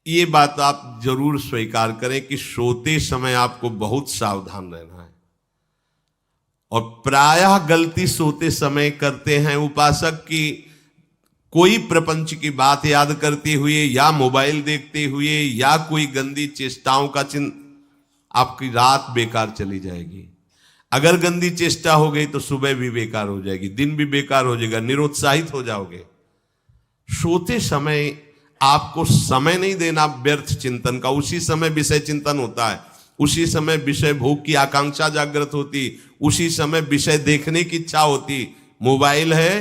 ये बात आप जरूर स्वीकार करें कि सोते समय आपको बहुत सावधान रहना है। और प्रायः गलती सोते समय करते हैं उपासक की, कोई प्रपंच की बात याद करते हुए या मोबाइल देखते हुए या कोई गंदी चेष्टाओं का आपकी रात बेकार चली जाएगी। अगर गंदी चेष्टा हो गई तो सुबह भी बेकार हो जाएगी, दिन भी बेकार हो जाएगा, निरुत्साहित हो जाओगे। सोते समय आपको समय नहीं देना व्यर्थ चिंतन का। उसी समय विषय चिंतन होता है, उसी समय विषय भोग की आकांक्षा जागृत होती, उसी समय विषय देखने की इच्छा होती। मोबाइल है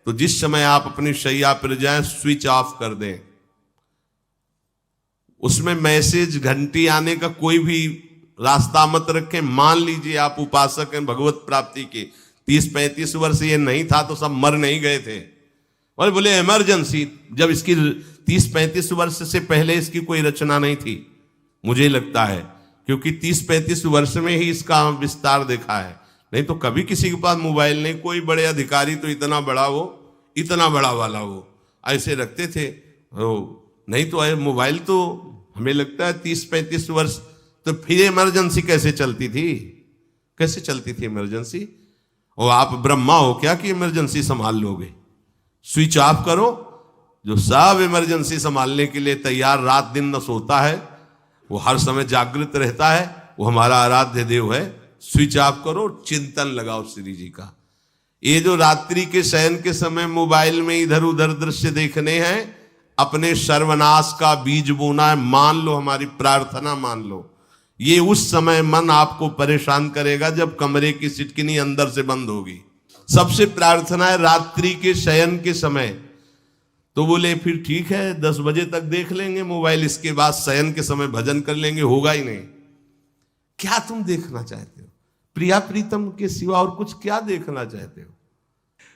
तो जिस समय आप अपनी शैया पर जाएं स्विच ऑफ कर दें। उसमें मैसेज घंटी आने का कोई भी रास्ता मत रखें। मान लीजिए आप उपासक हैं भगवत प्राप्ति के, 30-35 वर्ष ये नहीं था तो सब मर नहीं गए थे। और बोले इमरजेंसी, जब इसकी 30-35 वर्ष से पहले इसकी कोई रचना नहीं थी, मुझे लगता है, क्योंकि 30-35 वर्ष में ही इसका विस्तार देखा है। नहीं तो कभी किसी के पास मोबाइल नहीं। कोई बड़े अधिकारी तो इतना बड़ा वो, इतना बड़ा वाला वो ऐसे रखते थे। नहीं तो मोबाइल तो हमें लगता है 30-35 वर्ष। तो फिर इमरजेंसी कैसे चलती थी? कैसे चलती थी इमरजेंसी? और आप ब्रह्मा हो क्या कि इमरजेंसी संभाल लोगे? स्विच ऑफ करो। जो सब इमरजेंसी संभालने के लिए तैयार, रात दिन न सोता है, वो हर समय जागृत रहता है, वो हमारा आराध्य देव है। स्विच ऑफ करो, चिंतन लगाओ श्री जी का। ये जो रात्रि के शयन के समय मोबाइल में इधर उधर दृश्य देखने हैं, अपने सर्वनाश का बीज बोना है। मान लो, हमारी प्रार्थना मान लो, ये उस समय मन आपको परेशान करेगा जब कमरे की सिटकिनी अंदर से बंद होगी। सबसे प्रार्थना है रात्रि के शयन के समय। तो बोले फिर ठीक है 10 बजे तक देख लेंगे मोबाइल, इसके बाद शयन के समय भजन कर लेंगे। होगा ही नहीं। क्या तुम देखना चाहते हो? प्रिया प्रीतम के सिवा और कुछ क्या देखना चाहते हो?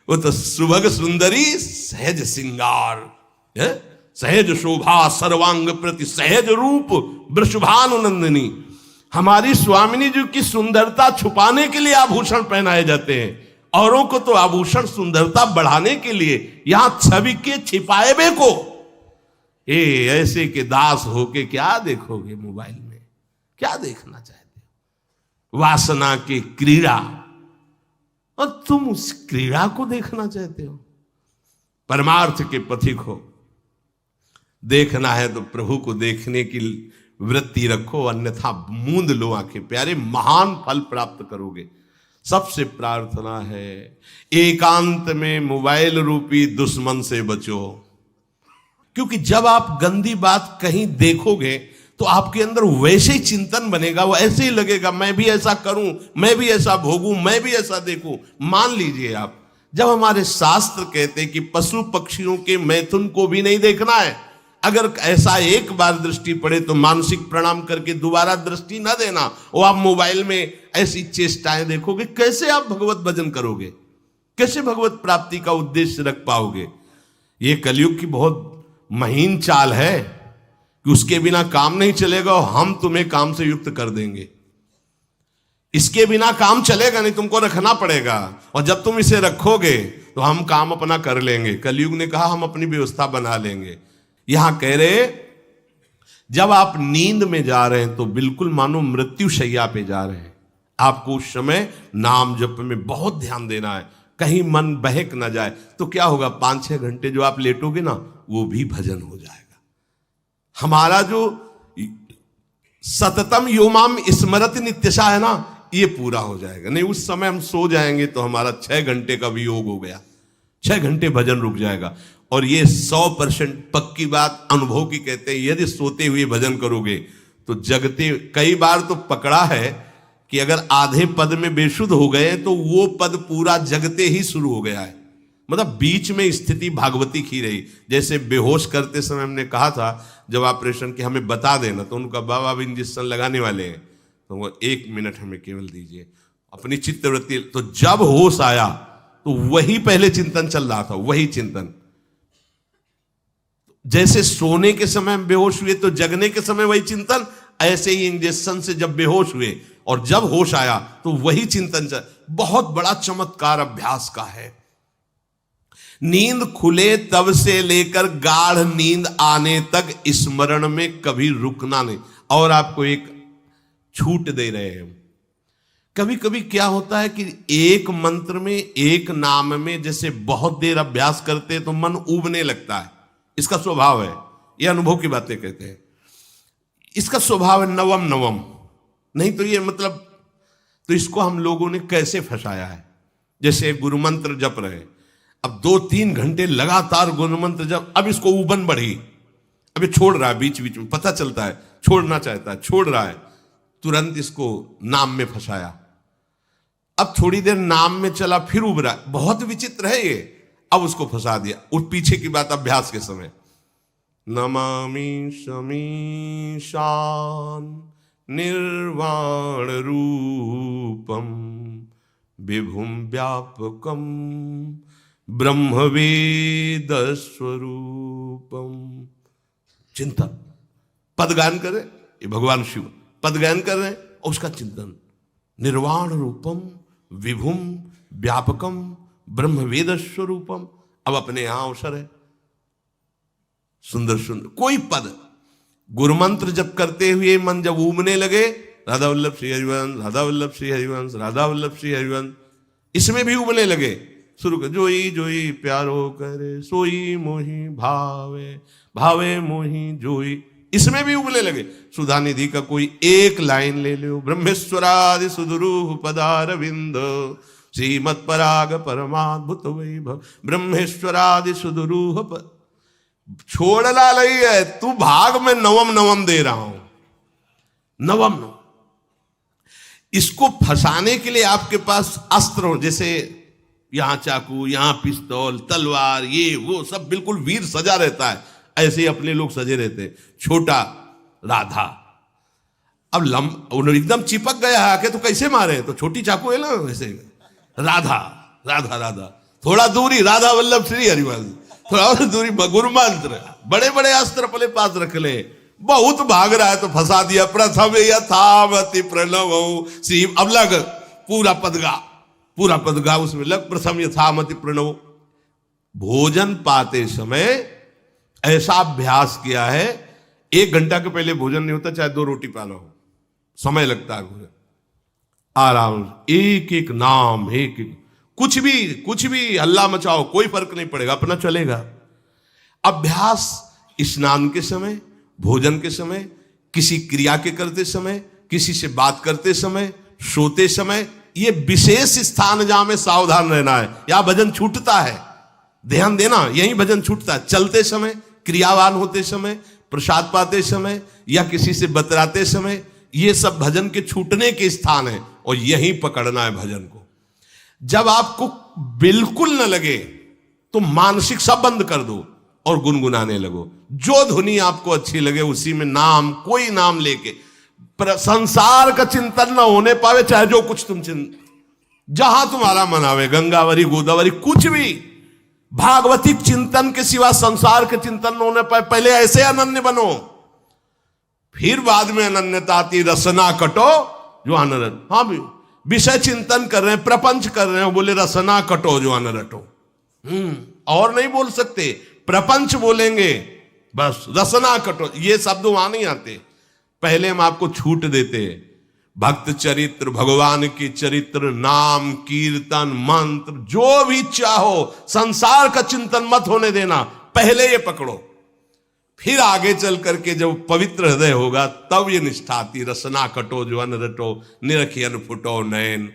वो तो सुभग सुंदरी सहज सिंगार, सहज शोभा सर्वांग प्रति सहज रूप वृषभानुनंदिनी। हमारी स्वामिनी जी की सुंदरता छुपाने के लिए आभूषण पहनाए जाते हैं, औरों को तो आभूषण सुंदरता बढ़ाने के लिए। यहां छवि के छिपाए बे को ऐसे के दास होके क्या देखोगे मोबाइल में? क्या देखना चाहते हो? वासना की क्रीड़ा, और तुम उस क्रीड़ा को देखना चाहते हो। परमार्थ के पथिक हो। देखना है तो प्रभु को देखने की वृत्ति रखो, अन्यथा मूंद लो आंखें। प्यारे, महान फल प्राप्त करोगे। सबसे प्रार्थना है एकांत में मोबाइल रूपी दुश्मन से बचो। क्योंकि जब आप गंदी बात कहीं देखोगे तो आपके अंदर वैसे ही चिंतन बनेगा, वो ऐसे ही लगेगा मैं भी ऐसा करूं, मैं भी ऐसा भोगूं, मैं भी ऐसा देखूं। मान लीजिए आप, जब हमारे शास्त्र कहते हैं कि पशु पक्षियों के मैथुन को भी नहीं देखना है, अगर ऐसा एक बार दृष्टि पड़े तो मानसिक प्रणाम करके दोबारा दृष्टि ना देना। और आप मोबाइल में ऐसी चेष्टाएं देखोगे, कैसे आप भगवत भजन करोगे? कैसे भगवत प्राप्ति का उद्देश्य रख पाओगे? ये कलयुग की बहुत महीन चाल है कि उसके बिना काम नहीं चलेगा और हम तुम्हें काम से युक्त कर देंगे। इसके बिना काम चलेगा नहीं, तुमको रखना पड़ेगा। और जब तुम इसे रखोगे तो हम काम अपना कर लेंगे। कलयुग ने कहा हम अपनी व्यवस्था बना लेंगे। यहां कह रहे जब आप नींद में जा रहे हैं तो बिल्कुल मानो मृत्यु शैया पे जा रहे हैं। आपको उस समय नाम जप में बहुत ध्यान देना है, कहीं मन बहक ना जाए। तो क्या होगा, 5-6 घंटे जो आप लेटोगे ना, वो भी भजन हो जाएगा। हमारा जो सततम योमाम स्मरति नित्यशा है ना, ये पूरा हो जाएगा। नहीं, उस समय हम सो जाएंगे तो हमारा 6 घंटे का वियोग हो गया, 6 घंटे भजन रुक जाएगा। और ये 100% पक्की बात अनुभव की कहते हैं। यदि सोते हुए भजन करोगे तो जगते, कई बार तो पकड़ा है कि अगर आधे पद में बेशुद्ध हो गए तो वो पद पूरा जगते ही शुरू हो गया है। मतलब बीच में स्थिति भागवती की रही। जैसे बेहोश करते समय हमने कहा था जब ऑपरेशन के हमें बता देना, तो उनका बाबा अब इंजेक्शन लगाने वाले हैं तो वो 1 मिनट हमें केवल दीजिए, अपनी चित्तवृत्ति। तो जब होश आया तो वही पहले चिंतन चल रहा था, वही चिंतन। जैसे सोने के समय बेहोश हुए तो जगने के समय वही चिंतन, ऐसे ही इंजेक्शन से जब बेहोश हुए और जब होश आया तो वही चिंतन चल। बहुत बड़ा चमत्कार अभ्यास का है। नींद खुले तब से लेकर गाढ़ नींद आने तक स्मरण में कभी रुकना नहीं। और आपको एक छूट दे रहे हैं। कभी कभी क्या होता है कि एक मंत्र में, एक नाम में जैसे बहुत देर अभ्यास करते हैं तो मन उबने लगता है। इसका स्वभाव है, ये अनुभव की बातें कहते हैं। इसका स्वभाव है नवम नवम, नहीं तो ये मतलब, तो इसको हम लोगों ने कैसे फंसाया है। जैसे गुरु मंत्र जप रहे, अब 2-3 घंटे लगातार गुरु मंत्र जप, अब इसको उबन बढ़ी, अब ये छोड़ रहा है, बीच बीच में पता चलता है छोड़ना चाहता है, छोड़ रहा है, तुरंत इसको नाम में फंसाया। अब थोड़ी देर नाम में चला, फिर उब रहा है, बहुत विचित्र है ये। अब उसको फंसा दिया। उस पीछे की बात अभ्यास के समय, नमामि समीशान निर्वाण रूपम विभुम व्यापकम ब्रह्मवेद स्वरूपम। चिंतन, पदगान करे, ये भगवान शिव पदगान कर रहे हैं और उसका चिंतन, निर्वाण रूपम विभुम व्यापकम ब्रह्मवेद स्वरूपम। अब अपने यहां अवसर है, सुंदर सुंदर कोई पद गुरुमंत्र जब करते हुए मन जब उबने लगे, राधा वल्लभ श्री हरिवंश, राधा वल्लभ श्री हरिवंश, राधा वल्लभ श्री हरिवंश, इसमें भी उबने लगे, शुरू कर, जोई जोई प्यारो करे सोई मोही भावे, भावे मोही जोई, इसमें भी उबने लगे। सुधा निधि का कोई एक लाइन ले लो, ब्रह्मेश्वरादि सुदुरूह पदारविंद श्रीमत् पराग परमाद्भुत वैभव, ब्रह्मेश्वरादि सुदुरूह छोड़ना नहीं है, तू भाग में नवम नवम दे रहा हूं, नवम नवम। इसको फंसाने के लिए आपके पास अस्त्र हो, जैसे यहां चाकू, यहां पिस्तौल, तलवार, ये वो सब बिल्कुल वीर सजा रहता है, ऐसे ही अपने लोग सजे रहते। छोटा राधा, अब एकदम चिपक गया आके तो कैसे मारे, तो छोटी चाकू है ना वैसे, राधा राधा राधा, थोड़ा दूरी राधा वल्लभ श्री हरिवंश, थोड़ा और दूरी गुरु मंत्र, बड़े बड़े अस्त्र अपने पास रख ले, बहुत भाग रहा है तो फंसा दिया। प्रथम यथावति प्रणव श्री, अब लग पूरा पदगा, पूरा पदगा उसमें लग, प्रथम यथामति प्रणव। भोजन पाते समय ऐसा अभ्यास किया है, 1 घंटा के पहले भोजन नहीं होता, चाहे 2 रोटी पाना हो, समय लगता है भोजन, आराम, एक एक नाम, एक एक, कुछ भी हल्ला मचाओ, कोई फर्क नहीं पड़ेगा, अपना चलेगा। अभ्यास स्नान के समय, भोजन के समय, किसी क्रिया के करते समय, किसी से बात करते समय, सोते समय, ये विशेष स्थान जहां में सावधान रहना है। यहां भजन छूटता है, ध्यान देना, यही भजन छूटता है। चलते समय, क्रियावान होते समय, प्रसाद पाते समय या किसी से बतराते समय, ये सब भजन के छूटने के स्थान है और यहीं पकड़ना है भजन को। जब आपको बिल्कुल न लगे तो मानसिक सब बंद कर दो और गुनगुनाने लगो, जो धुनी आपको अच्छी लगे उसी में नाम, कोई नाम लेके, संसार का चिंतन न होने पावे, चाहे जो कुछ तुम जहां तुम्हारा मन आवे, गंगावरी गोदावरी, कुछ भी भागवतिक चिंतन के सिवा संसार के चिंतन न होने पाए। पहले ऐसे अनन्य बनो, फिर बाद में अनन्यता आती, रसना कटो जो अनरट। हाँ भी विषय चिंतन कर रहे हैं, प्रपंच कर रहे हैं, बोले रसना कटो जो अनरटो, और नहीं बोल सकते, प्रपंच बोलेंगे बस, रसना कटो, ये शब्द वहां नहीं आते। पहले हम आपको छूट देते, भक्त चरित्र, भगवान की चरित्र, नाम, कीर्तन, मंत्र, जो भी चाहो, संसार का चिंतन मत होने देना, पहले ये पकड़ो, फिर आगे चल करके जब पवित्र हृदय होगा तब ये निष्ठा आती, रसना कटो जो अन रटो, निरखियन फुटो नयन।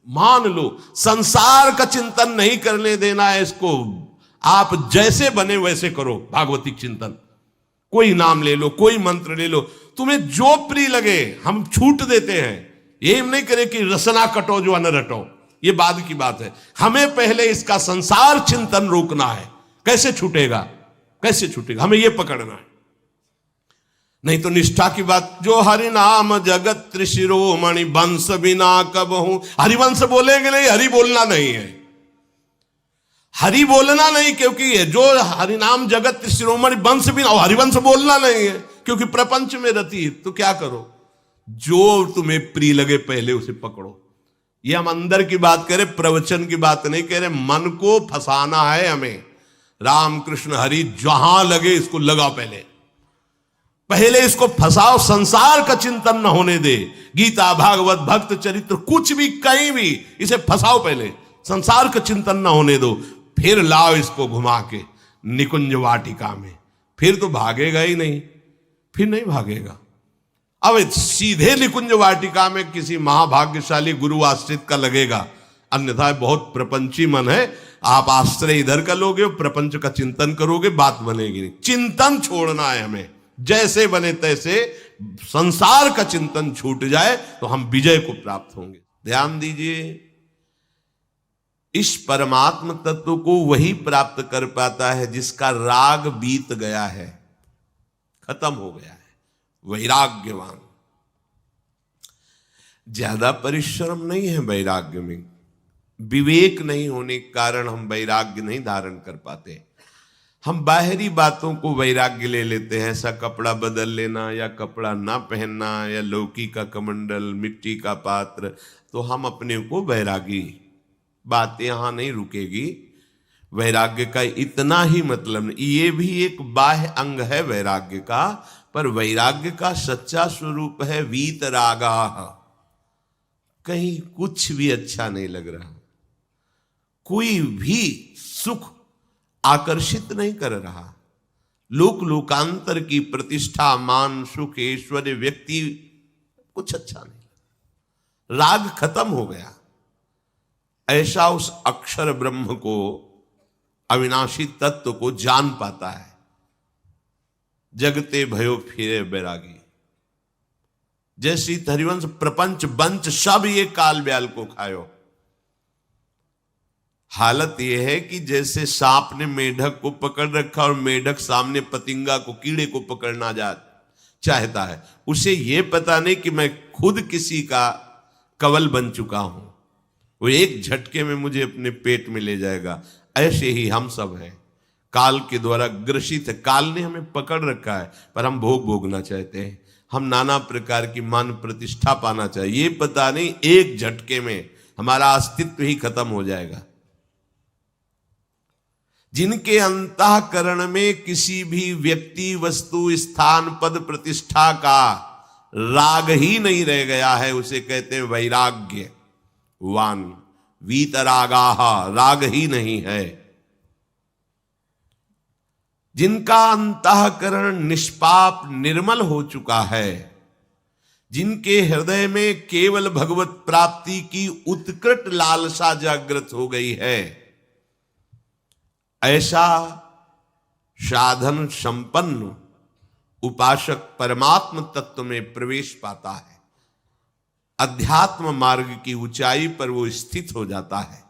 मान लो संसार का चिंतन नहीं करने देना है इसको, आप जैसे बने वैसे करो भागवतिक चिंतन, कोई नाम ले लो, कोई मंत्र ले लो, तुम्हें जो प्रिय लगे। हम छूट देते हैं, ये हम नहीं करें कि रसना कटो जो अन रटो, ये बाद की बात है। हमें पहले इसका संसार चिंतन रोकना है। कैसे छूटेगा, कैसे छूटेगा, हमें यह पकड़ना है। नहीं तो निष्ठा की बात, जो हरि नाम जगत त्रिशिरोमणि वंश बिना कबहू, हरिवंश बोलेंगे नहीं, हरि बोलना नहीं है, हरि बोलना नहीं, क्योंकि जो हरिनाम जगत त्रिशिरोमणि वंश बिना, हरिवंश बोलना नहीं है क्योंकि प्रपंच में रति। तो क्या करो, जो तुम्हें प्रिय लगे पहले उसे पकड़ो, ये हम अंदर की बात करें, प्रवचन की बात नहीं कह रहे। मन को फंसाना है हमें। राम कृष्ण हरि जहां लगे इसको लगा, पहले इसको फंसाओ, संसार का चिंतन न होने दे। गीता भागवत भक्त चरित्र कुछ भी कहीं भी इसे फंसाओ, पहले संसार का चिंतन न होने दो, फिर लाओ इसको घुमा के निकुंज वाटिका में। फिर तो भागेगा ही नहीं, फिर नहीं भागेगा। अब सीधे निकुंज वाटिका में किसी महाभाग्यशाली गुरु आश्रित का लगेगा, अन्यथा बहुत प्रपंची मन है। आप आश्रय इधर का लोगे, प्रपंच का चिंतन करोगे, बात बनेगी नहीं। चिंतन छोड़ना है हमें, जैसे बने तैसे संसार का चिंतन छूट जाए तो हम विजय को प्राप्त होंगे। ध्यान दीजिए, इस परमात्म तत्व को वही प्राप्त कर पाता है जिसका राग बीत गया है, खत्म हो गया है, वैराग्यवान। ज्यादा परिश्रम नहीं है वैराग्य में, विवेक नहीं होने के कारण हम वैराग्य नहीं धारण कर पाते। हम बाहरी बातों को वैराग्य ले लेते हैं, ऐसा कपड़ा बदल लेना या कपड़ा ना पहनना या लौकी का कमंडल, मिट्टी का पात्र, तो हम अपने को वैरागी। बात यहां नहीं रुकेगी। वैराग्य का इतना ही मतलब नहीं, ये भी एक बाह्य अंग है वैराग्य का, पर वैराग्य का सच्चा स्वरूप है वीतरागा। कहीं कुछ भी अच्छा नहीं लग रहा, कोई भी सुख आकर्षित नहीं कर रहा, लोक लोकांतर की प्रतिष्ठा, मान, सुख, ऐश्वर्य, व्यक्ति कुछ अच्छा नहीं, राग खत्म हो गया। ऐसा उस अक्षर ब्रह्म को, अविनाशी तत्व को जान पाता है। जगते भयो फिरे बैरागी। जैसी हरिवंश प्रपंच बंच सब ये काल ब्याल को खायो। हालत यह है कि जैसे सांप ने मेढक को पकड़ रखा और मेढक सामने पतिंगा को, कीड़े को पकड़ना चाहता है। उसे यह पता नहीं कि मैं खुद किसी का कवल बन चुका हूं, वो एक झटके में मुझे अपने पेट में ले जाएगा। ऐसे ही हम सब हैं, काल के द्वारा ग्रसित है। काल ने हमें पकड़ रखा है, पर हम भोग भोगना चाहते हैं। हम नाना प्रकार की मान प्रतिष्ठा पाना चाहिए, ये पता नहीं एक झटके में हमारा अस्तित्व ही खत्म हो जाएगा। जिनके अंतःकरण में किसी भी व्यक्ति, वस्तु, स्थान, पद, प्रतिष्ठा का राग ही नहीं रह गया है, उसे कहते हैं वैराग्यवान। वीतरागाः, राग ही नहीं है। जिनका अंतःकरण निष्पाप निर्मल हो चुका है, जिनके हृदय में केवल भगवत प्राप्ति की उत्कट लालसा जागृत हो गई है, ऐसा साधन संपन्न उपासक परमात्म तत्व में प्रवेश पाता है। अध्यात्म मार्ग की ऊंचाई पर वो स्थित हो जाता है।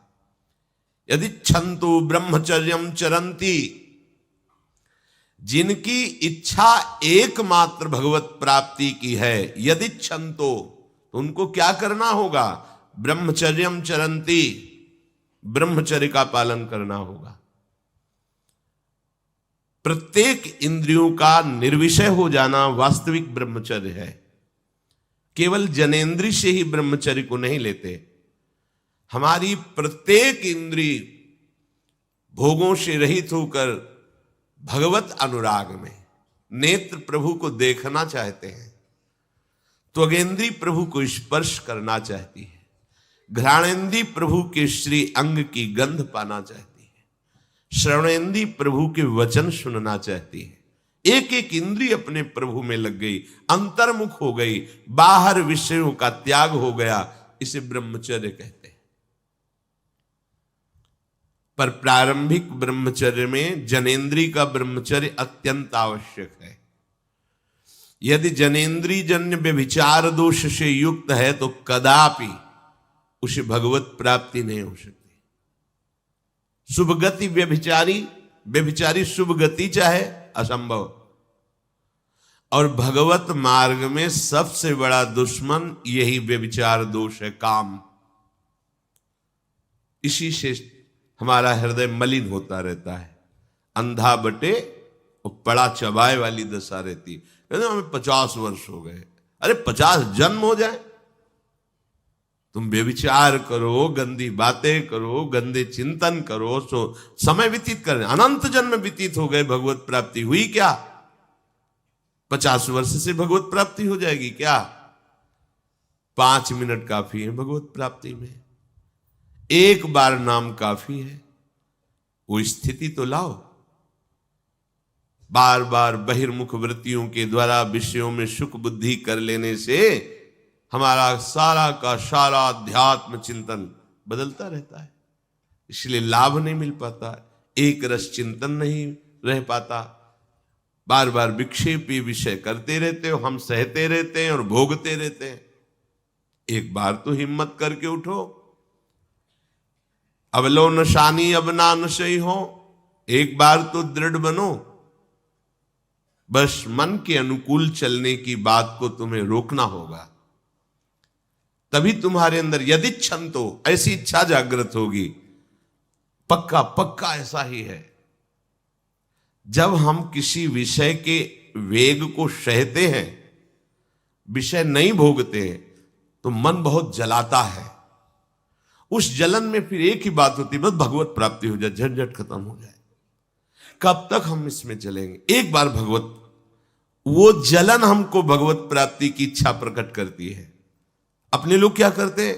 यदि छंतु ब्रह्मचर्यम चरंती, जिनकी इच्छा एकमात्र भगवत प्राप्ति की है, यदि छंतो, तो उनको क्या करना होगा? ब्रह्मचर्यम चरंती, ब्रह्मचर्य का पालन करना होगा। प्रत्येक इंद्रियों का निर्विषय हो जाना वास्तविक ब्रह्मचर्य है। केवल जनेन्द्रिय से ही ब्रह्मचर्य को नहीं लेते। हमारी प्रत्येक इंद्रिय भोगों से रहित होकर भगवत अनुराग में, नेत्र प्रभु को देखना चाहते हैं, त्वगेंद्री प्रभु को स्पर्श करना चाहती है, घ्राणेन्द्री प्रभु के श्री अंग की गंध पाना चाहती है, श्रवणेन्द्री प्रभु के वचन सुनना चाहती है। एक एक इंद्रिय अपने प्रभु में लग गई, अंतर्मुख हो गई, बाहर विषयों का त्याग हो गया। इसे ब्रह्मचर्य कहते हैं। पर प्रारंभिक ब्रह्मचर्य में जनेन्द्रिय का ब्रह्मचर्य अत्यंत आवश्यक है। यदि जनेन्द्रिय जन्य व्यभिचार दोष से युक्त है तो कदापि उसे भगवत प्राप्ति नहीं हो सकती। शुभ गति व्यभिचारी शुभ गति चाहे असंभव। और भगवत मार्ग में सबसे बड़ा दुश्मन यही व्यभिचार दोष है, काम। इसी से हमारा हृदय मलिन होता रहता है, अंधा बटे और पड़ा चबाए वाली दशा रहती है। हमें 50 वर्ष हो गए। अरे 50 जन्म हो जाए तुम व्यभिचार करो, गंदी बातें करो, गंदे चिंतन करो, सो समय व्यतीत कर, अनंत जन्म व्यतीत हो गए, भगवत प्राप्ति हुई क्या? 50 वर्ष से भगवत प्राप्ति हो जाएगी क्या? 5 मिनट काफी है भगवत प्राप्ति में, एक बार नाम काफी है। वो स्थिति तो लाओ। बार बार बहिर्मुख वृत्तियों के द्वारा विषयों में सुख बुद्धि कर लेने से हमारा सारा का सारा अध्यात्म चिंतन बदलता रहता है, इसलिए लाभ नहीं मिल पाता, एक रस चिंतन नहीं रह पाता। बार बार विक्षेपी विषय करते रहते हो, हम सहते रहते हैं और भोगते रहते हैं। एक बार तो हिम्मत करके उठो, अवलो नशानी अब ना नशई हो, एक बार तो दृढ़ बनो। बस मन के अनुकूल चलने की बात को तुम्हें रोकना होगा, तभी तुम्हारे अंदर यदि क्षण तो ऐसी इच्छा जागृत होगी। पक्का पक्का ऐसा ही है। जब हम किसी विषय के वेग को सहते हैं, विषय नहीं भोगते हैं, तो मन बहुत जलाता है। उस जलन में फिर एक ही बात होती है, बस भगवत प्राप्ति हो जाए, झंझट खत्म हो जाए। कब तक हम इसमें चलेंगे? एक बार भगवत, वो जलन हमको भगवत प्राप्ति की इच्छा प्रकट करती है। अपने लोग क्या करते हैं?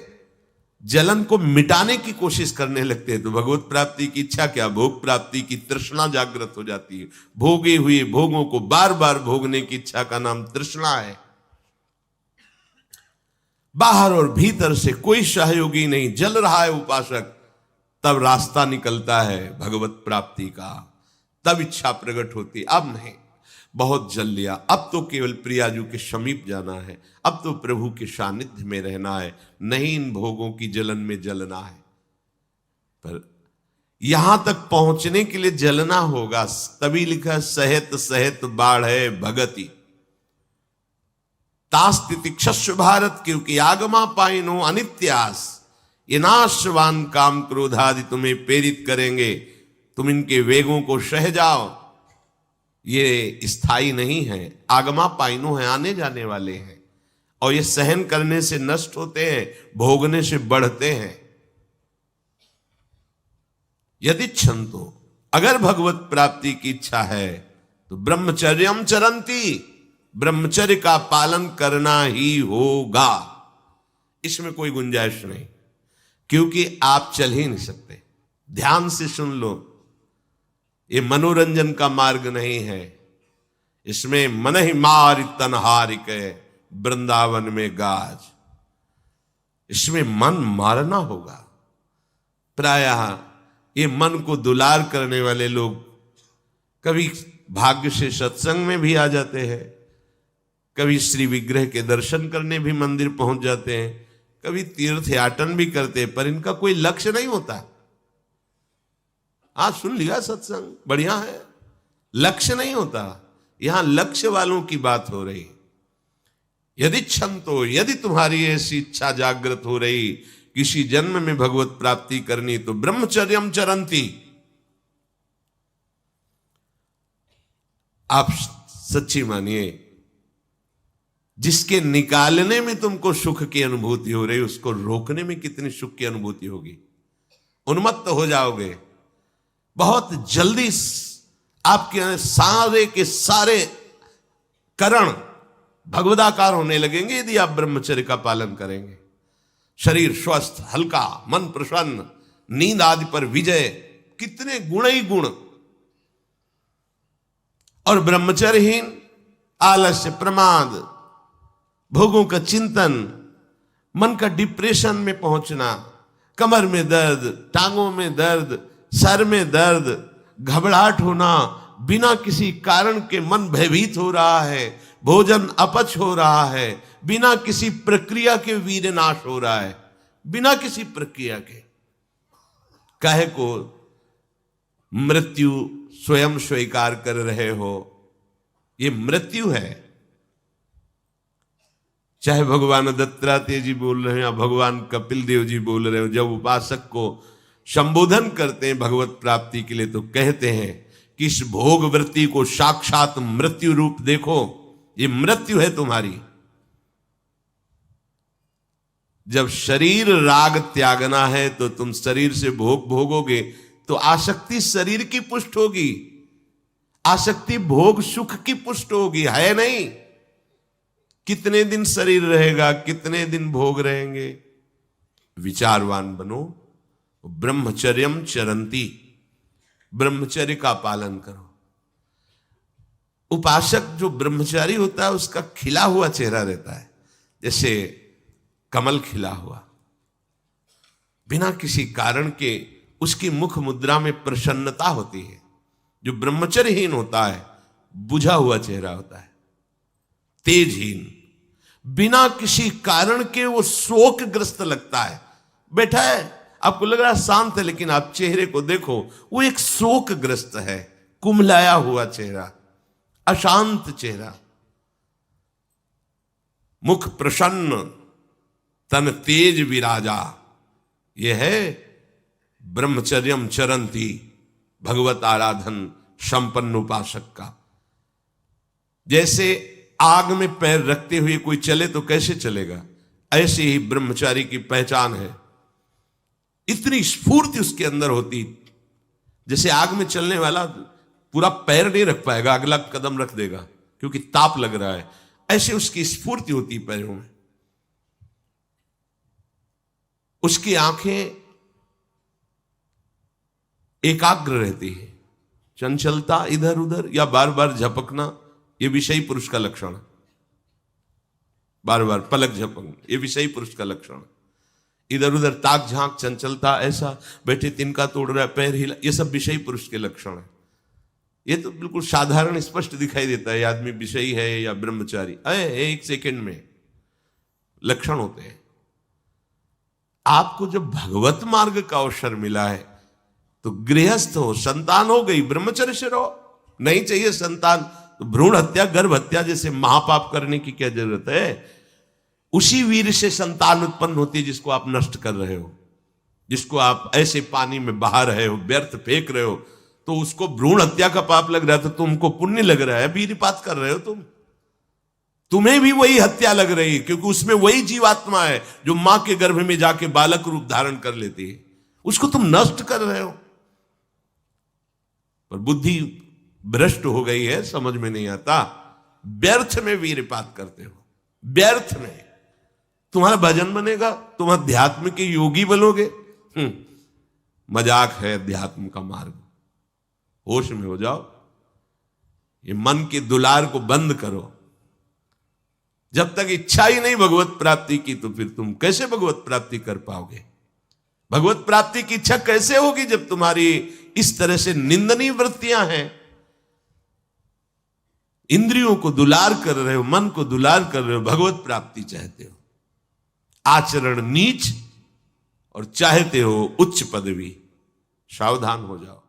जलन को मिटाने की कोशिश करने लगते हैं, तो भगवत प्राप्ति की इच्छा क्या, भोग प्राप्ति की तृष्णा जागृत हो जाती है। भोगे हुए भोगों को बार बार भोगने की इच्छा का नाम तृष्णा है। बाहर और भीतर से कोई सहयोगी नहीं, जल रहा है उपासक, तब रास्ता निकलता है भगवत प्राप्ति का, तब इच्छा प्रकट होती। अब नहीं, बहुत जल लिया, अब तो केवल प्रियाजू के समीप जाना है, अब तो प्रभु के सानिध्य में रहना है, नहीं इन भोगों की जलन में जलना है। पर यहां तक पहुंचने के लिए जलना होगा, तभी लिखा सहित सहित बाढ़ भगति तास्तितिक्षस्व भारत, क्योंकि आगमा पाइनो अनित्यास, ये नाशवान काम क्रोधादि तुम्हें प्रेरित करेंगे, तुम इनके वेगों को सह जाओ। ये स्थायी नहीं है, आगमा पाइनो है, आने जाने वाले हैं, और ये सहन करने से नष्ट होते हैं, भोगने से बढ़ते हैं। यदि क्षंतो, अगर भगवत प्राप्ति की इच्छा है तो ब्रह्मचर्यम चरंती, ब्रह्मचर्य का पालन करना ही होगा, इसमें कोई गुंजाइश नहीं, क्योंकि आप चल ही नहीं सकते। ध्यान से सुन लो, ये मनोरंजन का मार्ग नहीं है, इसमें मन ही मार तनहारिक वृंदावन में गाज, इसमें मन मारना होगा। प्रायः ये मन को दुलार करने वाले लोग कभी भाग्य से सत्संग में भी आ जाते हैं, कभी श्री विग्रह के दर्शन करने भी मंदिर पहुंच जाते हैं, कभी तीर्थ याटन भी करते हैं, पर इनका कोई लक्ष्य नहीं होता। आज सुन लिया सत्संग, बढ़िया है, लक्ष्य नहीं होता। यहां लक्ष्य वालों की बात हो रही। यदि क्षम तो, यदि तुम्हारी ऐसी इच्छा जागृत हो रही किसी जन्म में भगवत प्राप्ति करनी, तो ब्रह्मचर्यम चरंती, आप सच्ची मानिए, जिसके निकालने में तुमको सुख की अनुभूति हो रही, उसको रोकने में कितनी सुख की अनुभूति होगी। उन्मत्त हो जाओगे, बहुत जल्दी आपके सारे के सारे करण भगवदाकार होने लगेंगे यदि आप ब्रह्मचर्य का पालन करेंगे। शरीर स्वस्थ, हल्का, मन प्रसन्न, नींद आदि पर विजय, कितने गुण ही गुण। और ब्रह्मचर्यहीन आलस्य, प्रमाद, भोगों का चिंतन, मन का डिप्रेशन में पहुंचना, कमर में दर्द, टांगों में दर्द, सर में दर्द, घबराहट होना, बिना किसी कारण के मन भयभीत हो रहा है, भोजन अपच हो रहा है, बिना किसी प्रक्रिया के वीर नाश हो रहा है, बिना किसी प्रक्रिया के। काहे को मृत्यु स्वयं स्वीकार कर रहे हो, ये मृत्यु है। चाहे भगवान दत्तात्रेय जी बोल रहे हैं या भगवान कपिल देव जी बोल रहे हो, जब उपासक को संबोधन करते हैं भगवत प्राप्ति के लिए, तो कहते हैं कि इस भोग वृत्ति को साक्षात मृत्यु रूप देखो, ये मृत्यु है तुम्हारी। जब शरीर राग त्यागना है तो तुम शरीर से भोग भोगोगे तो आसक्ति शरीर की पुष्ट होगी, आसक्ति भोग सुख की पुष्ट होगी, है नहीं। कितने दिन शरीर रहेगा, कितने दिन भोग रहेंगे। विचारवान बनो, ब्रह्मचर्यम चरंती, ब्रह्मचर्य का पालन करो। उपासक जो ब्रह्मचारी होता है उसका खिला हुआ चेहरा रहता है, जैसे कमल खिला हुआ, बिना किसी कारण के उसकी मुख मुद्रा में प्रसन्नता होती है। जो ब्रह्मचर्यहीन होता है बुझा हुआ चेहरा होता है, तेजहीन, बिना किसी कारण के वो शोकग्रस्त लगता है। बैठा है, आपको लग रहा है शांत है, लेकिन आप चेहरे को देखो, वो एक शोकग्रस्त है, कुम्हलाया हुआ चेहरा, अशांत चेहरा। मुख प्रसन्न, तन तेज विराजा, यह है ब्रह्मचर्यम चरंती, भगवत आराधन संपन्न उपासक का। जैसे आग में पैर रखते हुए कोई चले तो कैसे चलेगा, ऐसे ही ब्रह्मचारी की पहचान है। इतनी स्फूर्ति उसके अंदर होती, जैसे आग में चलने वाला पूरा पैर नहीं रख पाएगा, अगला कदम रख देगा क्योंकि ताप लग रहा है, ऐसे उसकी स्फूर्ति होती पैरों में। उसकी आंखें एकाग्र रहती है, चंचलता इधर उधर या बार बार झपकना, यह विषयी पुरुष का लक्षण है। बार बार पलक झपकना, यह विषयी पुरुष का लक्षण। इधर उधर ताक झांक, चंचलता, ऐसा बैठे तिनका तोड़ रहा है, पैर हिला, यह सब विषयी पुरुष के लक्षण है। यह तो बिल्कुल साधारण स्पष्ट दिखाई देता है आदमी विषयी है या ब्रह्मचारी, एक सेकंड में लक्षण होते हैं। आपको जब भगवत मार्ग का अवसर मिला है तो गृहस्थ हो, संतान हो गई, ब्रह्मचर्य से रहो। नहीं चाहिए संतान तो भ्रूण हत्या, गर्भ हत्या जैसे महापाप करने की क्या जरूरत है। उसी वीर से संतान उत्पन्न होती है जिसको आप नष्ट कर रहे हो, जिसको आप ऐसे पानी में बहा रहे हो, व्यर्थ फेंक रहे हो, तो उसको भ्रूण हत्या का पाप लग रहा है, तो तुमको पुण्य लग रहा है, वीरपात कर रहे हो तुम्हें भी वही हत्या लग रही है, क्योंकि उसमें वही जीवात्मा है जो मां के गर्भ में जाके बालक रूप धारण कर लेती है, उसको तुम नष्ट कर रहे हो। पर बुद्धि भ्रष्ट हो गई है, समझ में नहीं आता, व्यर्थ में वीरपात करते हो, व्यर्थ में। तुम्हारा भजन बनेगा, तुम अध्यात्म के योगी बनोगे, मजाक है अध्यात्म का मार्ग। होश में हो जाओ, ये मन के दुलार को बंद करो। जब तक इच्छा ही नहीं भगवत प्राप्ति की, तो फिर तुम कैसे भगवत प्राप्ति कर पाओगे। भगवत प्राप्ति की इच्छा कैसे होगी जब तुम्हारी इस तरह से निंदनीय वृत्तियां हैं। इंद्रियों को दुलार कर रहे हो, मन को दुलार कर रहे हो, भगवत प्राप्ति चाहते हो, आचरण नीच और चाहते हो उच्च पदवी। सावधान हो जाओ।